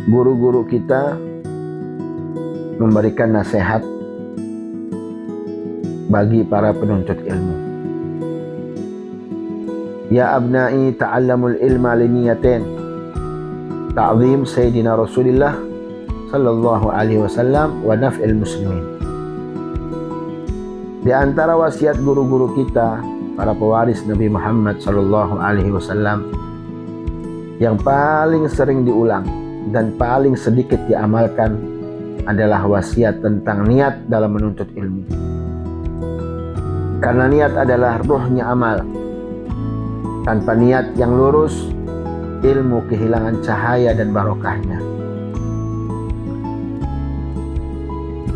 guru-guru kita memberikan nasihat bagi para penuntut ilmu. Ya abnai ta'allamul ilma liniyatin, ta'zim Sayyidina Rasulullah sallallahu alaihi wasallam wa naf'il muslimin. Di antara wasiat guru-guru kita, para pewaris Nabi Muhammad sallallahu alaihi wasallam, yang paling sering diulang dan paling sedikit diamalkan adalah wasiat tentang niat dalam menuntut ilmu. Karena niat adalah ruhnya amal. Tanpa niat yang lurus, ilmu kehilangan cahaya dan barokahnya.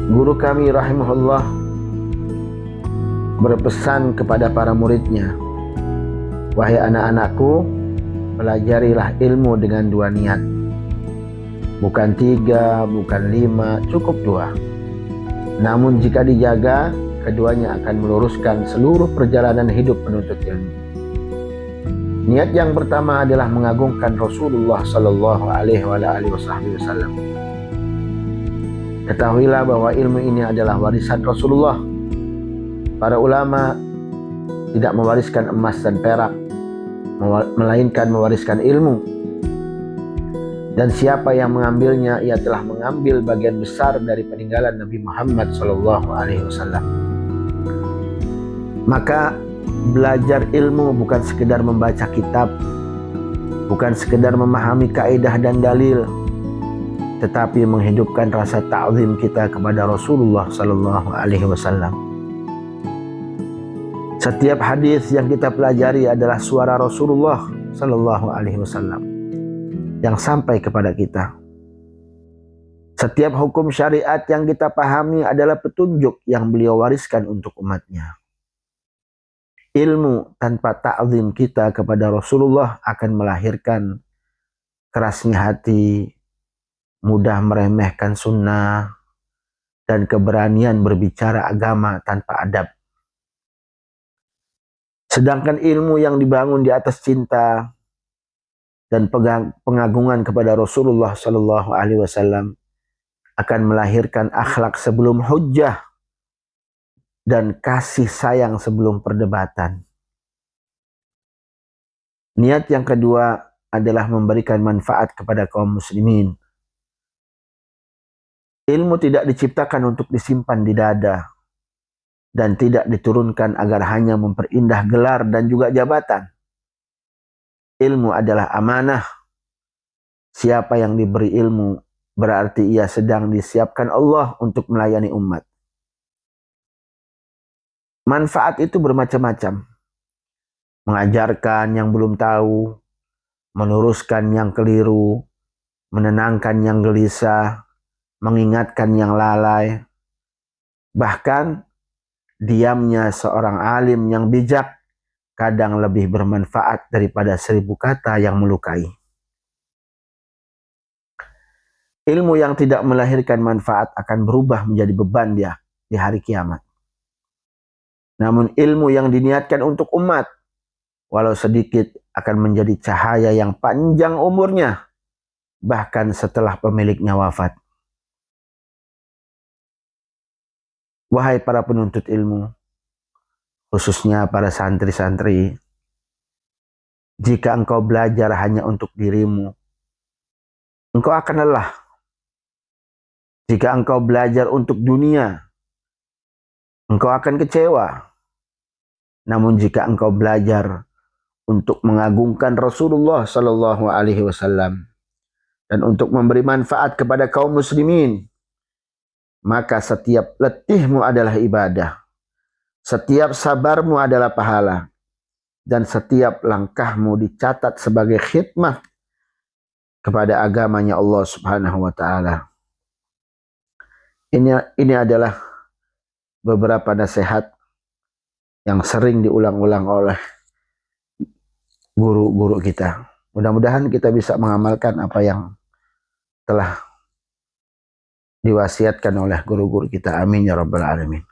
Guru kami rahimahullah berpesan kepada para muridnya, wahai anak-anakku, pelajarilah ilmu dengan 2 niat. Bukan 3, bukan 5, cukup 2. Namun jika dijaga, keduanya akan meluruskan seluruh perjalanan hidup penuntut ilmu. Niat yang pertama adalah mengagungkan Rasulullah sallallahu alaihi wasallam. Ketahuilah bahwa ilmu ini adalah warisan Rasulullah. Para ulama tidak mewariskan emas dan perak, melainkan mewariskan ilmu. Dan siapa yang mengambilnya, ia telah mengambil bagian besar dari peninggalan Nabi Muhammad sallallahu alaihi wasallam. Maka belajar ilmu bukan sekedar membaca kitab, bukan sekedar memahami kaidah dan dalil, tetapi menghidupkan rasa ta'zim kita kepada Rasulullah sallallahu alaihi wasallam. Setiap hadis yang kita pelajari adalah suara Rasulullah sallallahu alaihi wasallam yang sampai kepada kita. Setiap hukum syariat yang kita pahami adalah petunjuk yang beliau wariskan untuk umatnya. Ilmu tanpa ta'zim kita kepada Rasulullah akan melahirkan kerasnya hati, mudah meremehkan sunnah, dan keberanian berbicara agama tanpa adab. Sedangkan ilmu yang dibangun di atas cinta dan pengagungan kepada Rasulullah sallallahu alaihi wasallam akan melahirkan akhlak sebelum hujjah dan kasih sayang sebelum perdebatan. Niat yang kedua adalah memberikan manfaat kepada kaum muslimin. Ilmu tidak diciptakan untuk disimpan di dada dan tidak diturunkan agar hanya memperindah gelar dan juga jabatan. Ilmu adalah amanah. Siapa yang diberi ilmu berarti ia sedang disiapkan Allah untuk melayani umat. Manfaat itu bermacam-macam. Mengajarkan yang belum tahu, meluruskan yang keliru, menenangkan yang gelisah, mengingatkan yang lalai. Bahkan diamnya seorang alim yang bijak kadang lebih bermanfaat daripada 1000 kata yang melukai. Ilmu yang tidak melahirkan manfaat akan berubah menjadi beban dia di hari kiamat. Namun ilmu yang diniatkan untuk umat, walau sedikit, akan menjadi cahaya yang panjang umurnya, bahkan setelah pemiliknya wafat. Wahai para penuntut ilmu, khususnya para santri-santri, jika engkau belajar hanya untuk dirimu, engkau akan lelah. Jika engkau belajar untuk dunia, engkau akan kecewa. Namun jika engkau belajar untuk mengagungkan Rasulullah sallallahu alaihi wasallam dan untuk memberi manfaat kepada kaum muslimin, maka setiap letihmu adalah ibadah, setiap sabarmu adalah pahala, dan setiap langkahmu dicatat sebagai khidmah kepada agamanya Allah Subhanahu wa taala. Ini adalah beberapa nasihat yang sering diulang-ulang oleh guru-guru kita. Mudah-mudahan kita bisa mengamalkan apa yang telah diwasiatkan oleh guru-guru kita. Amin ya rabbal alamin.